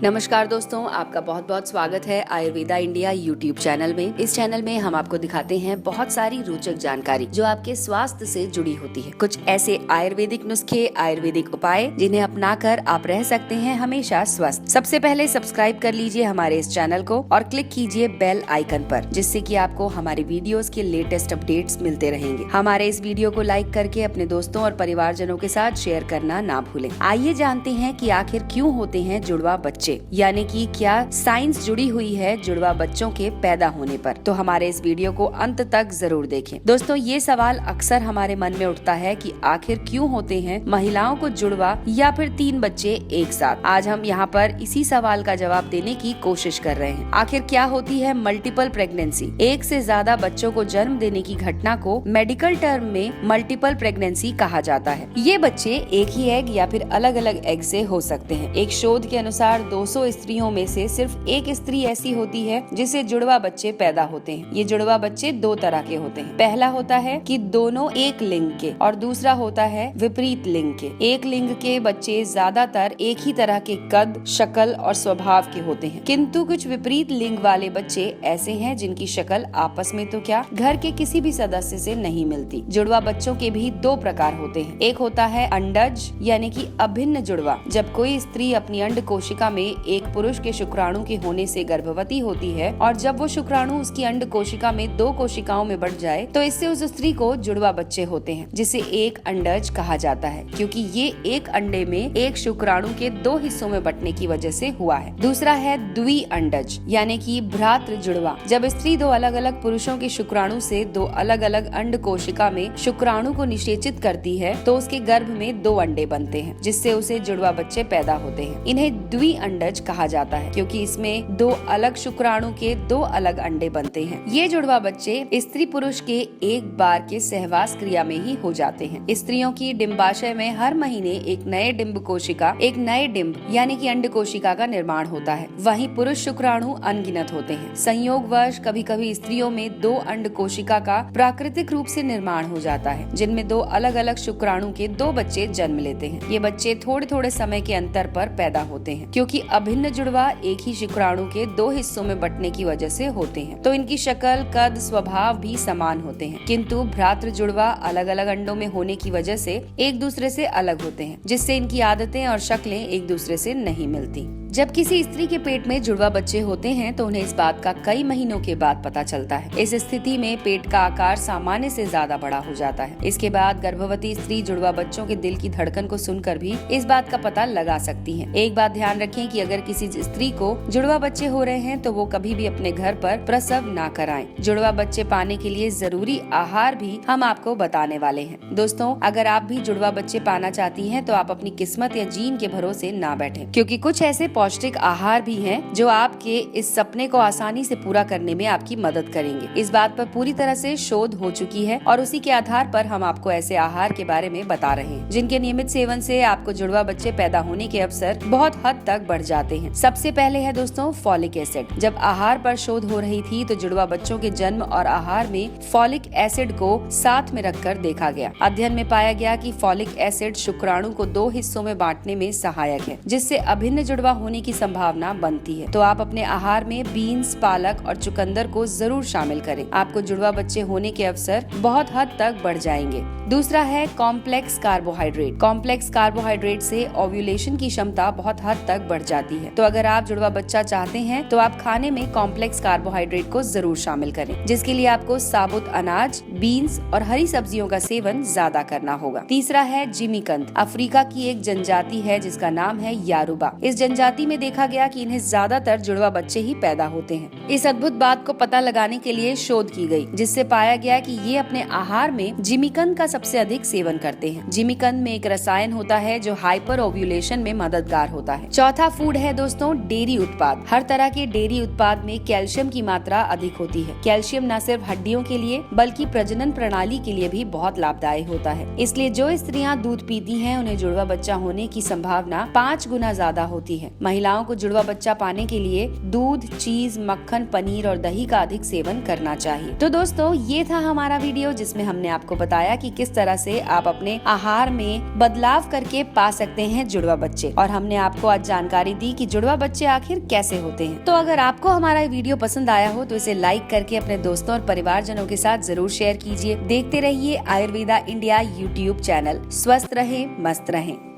नमस्कार दोस्तों, आपका बहुत बहुत स्वागत है आयुर्वेदा इंडिया यूट्यूब चैनल में। इस चैनल में हम आपको दिखाते हैं बहुत सारी रोचक जानकारी जो आपके स्वास्थ्य से जुड़ी होती है। कुछ ऐसे आयुर्वेदिक नुस्खे, आयुर्वेदिक उपाय जिन्हें अपनाकर आप रह सकते हैं हमेशा स्वस्थ। सबसे पहले सब्सक्राइब कर लीजिए हमारे इस चैनल को और क्लिक कीजिए बेल आइकन पर, जिससे कि आपको हमारे वीडियोस के लेटेस्ट अपडेट्स मिलते रहेंगे। हमारे इस वीडियो को लाइक करके अपने दोस्तों और परिवारजनों के साथ शेयर करना ना भूलें। आइए जानते हैं कि आखिर क्यों होते हैं जुड़वा बच्चे, यानी कि क्या साइंस जुड़ी हुई है जुड़वा बच्चों के पैदा होने पर। तो हमारे इस वीडियो को अंत तक जरूर देखें। दोस्तों, ये सवाल अक्सर हमारे मन में उठता है कि आखिर क्यों होते हैं महिलाओं को जुड़वा या फिर 3 बच्चे एक साथ। आज हम यहाँ पर इसी सवाल का जवाब देने की कोशिश कर रहे हैं। आखिर क्या होती है मल्टीपल प्रेगनेंसी? एक से ज्यादा बच्चों को जन्म देने की घटना को मेडिकल टर्म में मल्टीपल प्रेगनेंसी कहा जाता है। ये बच्चे एक ही एग या फिर अलग अलग एग से हो सकते हैं। एक शोध के अनुसार 200 स्त्रियों में से सिर्फ एक स्त्री ऐसी होती है जिसे जुड़वा बच्चे पैदा होते हैं। ये जुड़वा बच्चे 2 तरह के होते हैं। पहला होता है कि दोनों एक लिंग के और दूसरा होता है विपरीत लिंग के। एक लिंग के बच्चे ज्यादातर एक ही तरह के कद, शक्ल और स्वभाव के होते हैं, किंतु कुछ विपरीत लिंग वाले बच्चे ऐसे हैं जिनकी शक्ल आपस में तो क्या, घर के किसी भी सदस्य से नहीं मिलती। जुड़वा बच्चों के भी 2 प्रकार होते हैं। एक होता है अंडज यानी कि अभिन्न जुड़वा। जब कोई स्त्री अपनी अंड कोशिका में एक पुरुष के शुक्राणु के होने से गर्भवती होती है और जब वो शुक्राणु उसकी अंड कोशिका में 2 कोशिकाओं में बढ़ जाए तो इससे उस स्त्री को जुड़वा बच्चे होते हैं, जिसे एक अंडज कहा जाता है, क्योंकि ये एक अंडे में एक शुक्राणु के 2 हिस्सों में बंटने की वजह से हुआ है। दूसरा है द्वि अंडज यानी कि भ्रातृ जुड़वा। जब स्त्री 2 अलग अलग पुरुषों के शुक्राणु से 2 अलग अलग अंड कोशिका में शुक्राणु को निषेचित करती है तो उसके गर्भ में 2 अंडे बनते हैं, जिससे उसे जुड़वा बच्चे पैदा होते हैं। इन्हें द्वि अंडज कहा जाता है क्योंकि इसमें 2 अलग शुक्राणु के 2 अलग अंडे बनते हैं। ये जुड़वा बच्चे स्त्री पुरुष के एक बार के सहवास क्रिया में ही हो जाते हैं। स्त्रियों की डिंबाशय में हर महीने एक नए डिंब कोशिका, एक नए डिंब यानी कि अंड कोशिका का निर्माण होता है। वहीं पुरुष शुक्राणु अनगिनत होते हैं। संयोगवश कभी कभी स्त्रियों में 2 अंड कोशिका का प्राकृतिक रूप से निर्माण हो जाता है, जिनमें 2 अलग अलग शुक्राणु के 2 बच्चे जन्म लेते हैं। ये बच्चे थोड़े थोड़े समय के अंतर पर पैदा होते हैं, क्योंकि अभिन्न जुड़वा एक ही शुक्राणु के 2 हिस्सों में बंटने की वजह से होते हैं, तो इनकी शक्ल, कद, स्वभाव भी समान होते हैं। किंतु भ्रातृ जुड़वा अलग अलग अंडों में होने की वजह से एक दूसरे से अलग होते हैं, जिससे इनकी आदतें और शक्लें एक दूसरे से नहीं मिलती। जब किसी स्त्री के पेट में जुड़वा बच्चे होते हैं तो उन्हें इस बात का कई महीनों के बाद पता चलता है। इस स्थिति में पेट का आकार सामान्य से ज्यादा बड़ा हो जाता है। इसके बाद गर्भवती स्त्री जुड़वा बच्चों के दिल की धड़कन को सुनकर भी इस बात का पता लगा सकती है। एक बात ध्यान रखें कि अगर किसी स्त्री को जुड़वा बच्चे हो रहे हैं तो वो कभी भी अपने घर पर प्रसव ना कराएं। जुड़वा बच्चे पाने के लिए जरूरी आहार भी हम आपको बताने वाले हैं। दोस्तों, अगर आप भी जुड़वा बच्चे पाना चाहती हैं तो आप अपनी किस्मत या जीन के भरोसे ना बैठें, क्योंकि कुछ ऐसे पौष्टिक आहार भी हैं जो आपके इस सपने को आसानी से पूरा करने में आपकी मदद करेंगे। इस बात पर पूरी तरह से शोध हो चुकी है और उसी के आधार पर हम आपको ऐसे आहार के बारे में बता रहे हैं जिनके नियमित सेवन से आपको जुड़वा बच्चे पैदा होने के अवसर बहुत हद तक बढ़ जाते हैं। सबसे पहले है दोस्तों फॉलिक एसिड। जब आहार पर शोध हो रही थी तो जुड़वा बच्चों के जन्म और आहार में फॉलिक एसिड को साथ में रखकर देखा गया। अध्ययन में पाया गया कि फॉलिक एसिड शुक्राणु को 2 हिस्सों में बांटने में सहायक है, जिससे अभिन्न जुड़वा होने की संभावना बनती है। तो आप अपने आहार में बीन्स, पालक और चुकंदर को जरूर शामिल करें। आपको जुड़वा बच्चे होने के अवसर बहुत हद तक बढ़ जाएंगे। दूसरा है कॉम्प्लेक्स कार्बोहाइड्रेट। कॉम्प्लेक्स कार्बोहाइड्रेट से ओव्यूलेशन की क्षमता बहुत हद तक बढ़ जाती है। तो अगर आप जुड़वा बच्चा चाहते हैं तो आप खाने में कॉम्प्लेक्स कार्बोहाइड्रेट को जरूर शामिल करें, जिसके लिए आपको साबुत अनाज, बीन्स और हरी सब्जियों का सेवन ज्यादा करना होगा। तीसरा है जिमीकंद। अफ्रीका की एक जनजाति है जिसका नाम है यारूबा। इस जनजाति में देखा गया कि इन्हें ज्यादातर जुड़वा बच्चे ही पैदा होते हैं। इस अद्भुत बात को पता लगाने के लिए शोध की गई, जिससे पाया गया कि ये अपने आहार में जिमीकंद का सबसे अधिक सेवन करते हैं। जिमीकंद में एक रसायन होता है जो हाइपर ओव्यूलेशन में मददगार होता है। चौथा फूड है दोस्तों डेयरी उत्पाद। हर तरह के डेयरी उत्पाद में कैल्शियम की मात्रा अधिक होती है। कैल्शियम न सिर्फ हड्डियों के लिए बल्कि प्रजनन प्रणाली के लिए भी बहुत लाभदायी होता है। इसलिए जो स्त्रियां दूध पीती हैं उन्हें जुड़वा बच्चा होने की संभावना 5 गुना ज्यादा होती है। महिलाओं को जुड़वा बच्चा पाने के लिए दूध, चीज, मक्खन, पनीर और दही का अधिक सेवन करना चाहिए। तो दोस्तों, ये था हमारा वीडियो जिसमें हमने आपको बताया कि किस तरह से आप अपने आहार में बदलाव करके पा सकते हैं जुड़वा बच्चे, और हमने आपको आज जानकारी दी कि जुड़वा बच्चे आखिर कैसे होते हैं। तो अगर आपको हमारा वीडियो पसंद आया हो तो इसे लाइक करके अपने दोस्तों और परिवारजनों के साथ जरूर शेयर कीजिए। देखते रहिए आयुर्वेदा इंडिया यूट्यूब चैनल। स्वस्थ रहें, मस्त रहें।